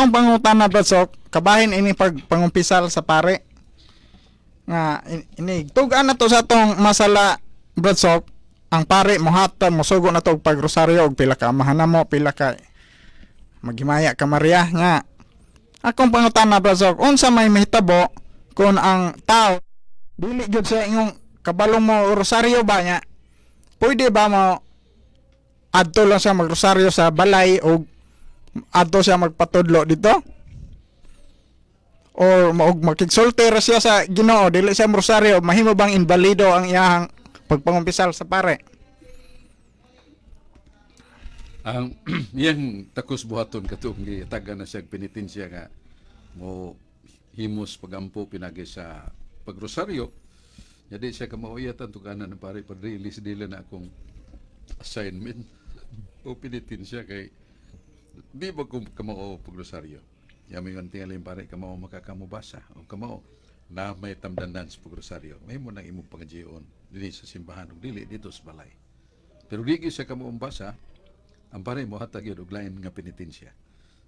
akong pangutana Brad Sok, kabahin ini pagpangumpisal sa pare. Nga ini tugan na to sa tong masala Brad Sok, ang pare mohatan mosugo na to og pagrosaryo og pila ka amahan mo, pila ka maghimaya ka Maria nga. Akong pangutana Brad Sok, unsa may mahitabo kung ang tao dili gyud sa inyong kabalo mo rosaryo ba nya? Pwede ba mo adto lang siya magrosaryo sa balay o adto siya magpatudlo dito? Or makigsulti ra siya sa Ginoo dili siya rosaryo, mahimo bang invalido ang iyang pagpangumpisal sa pare? Ang iyang takos buhaton katong gitaga na siya penitensya nga mo himos pagampo pinagi sa pagrosaryo. Jadi siya kamauyatan tuganan ng pare pa-release dila na akong assignment o penitensya kay di ba kung kamao pagrosaryo. Yami yung tingaling pare kamao makakamubasa o kamao na may tamdanan sa pagrosaryo. May mo nang imong pangadjion dili sa simbahan ug dili dito sa balay. Pero di siya kamaumbasa ang pare mo hatag yun og lain nga penitensya.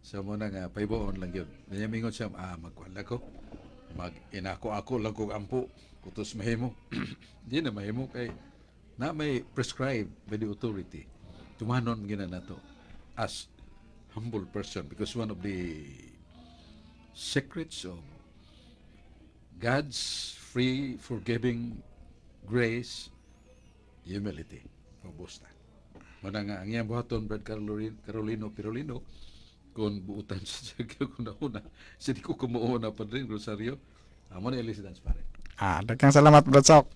So mo na nga paiboon lang yun. Nanyamingon siya, magwala ko. Mag-inako-ako lang kong ampo. Kutos mahimo. Di na mahimo kay na may prescribed by the authority. Tumanon gina na to as humble person because one of the secrets of God's free, forgiving grace, humility. Mabusta. Mana nga ang iyang buhaton Brad Carolino Pirolino kung buutan sa kung nauna sa di ko kumuuna pa rin Rosario amo na elisidan pare. Daghang salamat Brad Sok.